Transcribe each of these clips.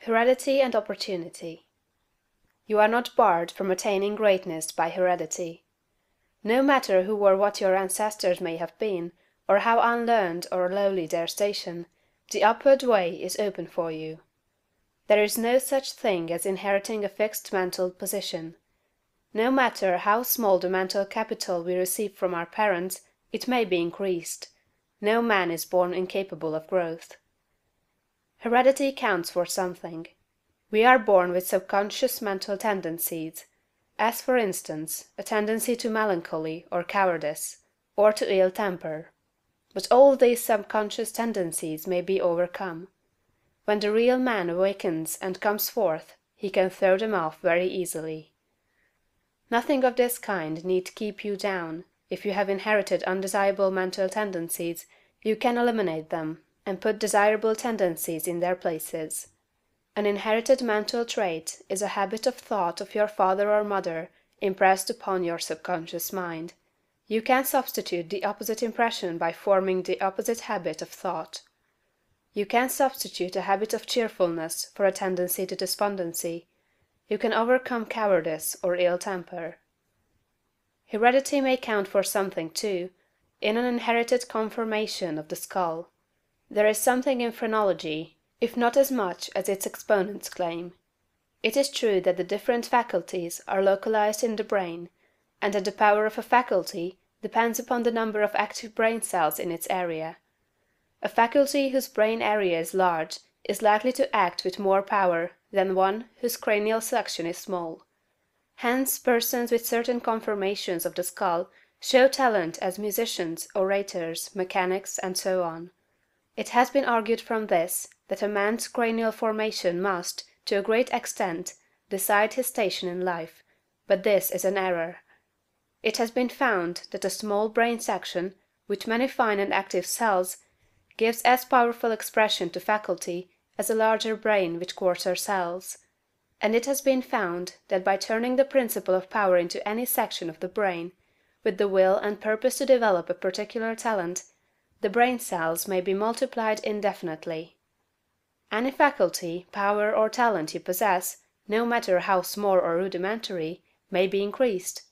Heredity and Opportunity. You are not barred from attaining greatness by heredity. No matter who or what your ancestors may have been, or how unlearned or lowly their station, the upward way is open for you. There is no such thing as inheriting a fixed mental position. No matter how small the mental capital we receive from our parents, it may be increased. No man is born incapable of growth. Heredity counts for something. We are born with subconscious mental tendencies, as for instance, a tendency to melancholy or cowardice, or to ill temper. But all these subconscious tendencies may be overcome. When the real man awakens and comes forth, he can throw them off very easily. Nothing of this kind need keep you down. If you have inherited undesirable mental tendencies, you can eliminate them, and put desirable tendencies in their places. An inherited mental trait is a habit of thought of your father or mother impressed upon your subconscious mind. You can substitute the opposite impression by forming the opposite habit of thought. You can substitute a habit of cheerfulness for a tendency to despondency. You can overcome cowardice or ill temper. Heredity may count for something, too, in an inherited conformation of the skull. There is something in phrenology, if not as much as its exponents claim. It is true that the different faculties are localized in the brain, and that the power of a faculty depends upon the number of active brain cells in its area. A faculty whose brain area is large is likely to act with more power than one whose cranial section is small. Hence persons with certain conformations of the skull show talent as musicians, orators, mechanics, and so on. It has been argued from this that a man's cranial formation must, to a great extent, decide his station in life, but this is an error. It has been found that a small brain section, with many fine and active cells, gives as powerful expression to faculty as a larger brain with coarser cells. And it has been found that by turning the principle of power into any section of the brain, with the will and purpose to develop a particular talent, the brain cells may be multiplied indefinitely. Any faculty, power, or talent you possess, no matter how small or rudimentary, may be increased.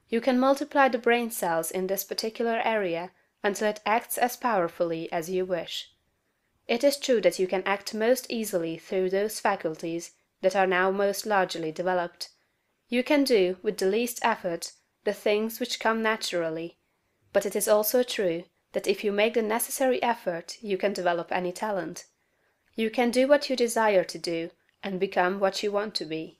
You can multiply the brain cells in this particular area until it acts as powerfully as you wish. It is true that you can act most easily through those faculties that are now most largely developed. You can do, with the least effort, the things which come naturally, but it is also true that if you make the necessary effort you can develop any talent. You can do what you desire to do, and become what you want to be.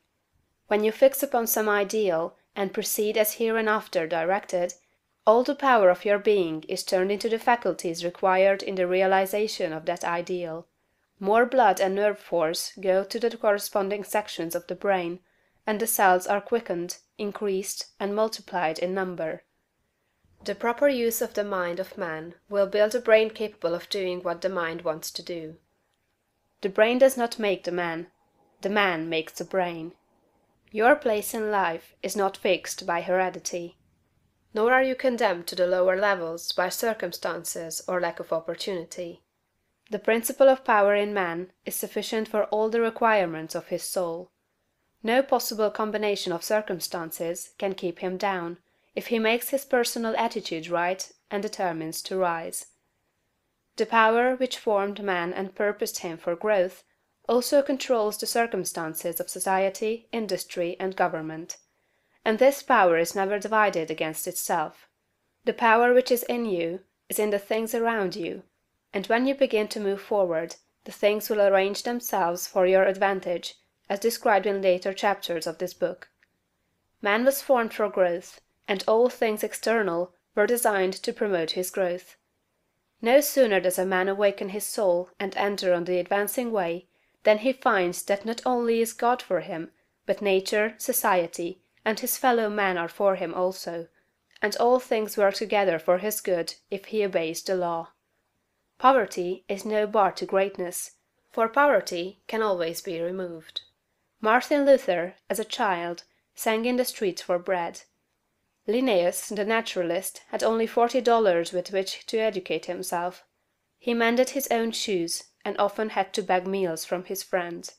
When you fix upon some ideal, and proceed as hereinafter directed, all the power of your being is turned into the faculties required in the realization of that ideal. More blood and nerve force go to the corresponding sections of the brain, and the cells are quickened, increased, and multiplied in number. The proper use of the mind of man will build a brain capable of doing what the mind wants to do. The brain does not make the man makes the brain. Your place in life is not fixed by heredity. Nor are you condemned to the lower levels by circumstances or lack of opportunity. The principle of power in man is sufficient for all the requirements of his soul. No possible combination of circumstances can keep him down, if he makes his personal attitude right and determines to rise. The power which formed man and purposed him for growth also controls the circumstances of society, industry, and government. And this power is never divided against itself. The power which is in you is in the things around you, and when you begin to move forward, the things will arrange themselves for your advantage, as described in later chapters of this book. Man was formed for growth, and all things external were designed to promote his growth. No sooner does a man awaken his soul and enter on the advancing way, than he finds that not only is God for him, but nature, society, and his fellow men are for him also, and all things work together for his good if he obeys the law. Poverty is no bar to greatness, for poverty can always be removed. Martin Luther, as a child, sang in the streets for bread. Linnaeus, the naturalist, had only $40 with which to educate himself. He mended his own shoes, and often had to beg meals from his friends.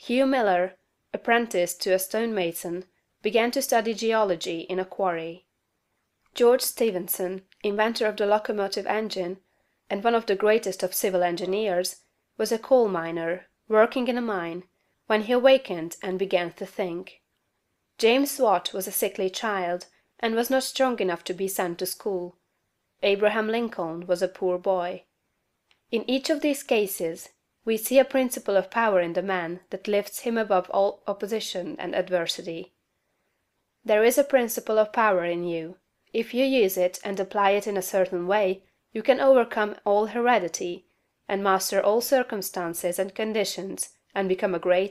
Hugh Miller, apprenticed to a stonemason, began to study geology in a quarry. George Stephenson, inventor of the locomotive engine, and one of the greatest of civil engineers, was a coal miner, working in a mine, when he awakened and began to think. James Watt was a sickly child, and was not strong enough to be sent to school. Abraham Lincoln was a poor boy. In each of these cases, we see a principle of power in the man that lifts him above all opposition and adversity. There is a principle of power in you. If you use it and apply it in a certain way, you can overcome all heredity, and master all circumstances and conditions, and become a great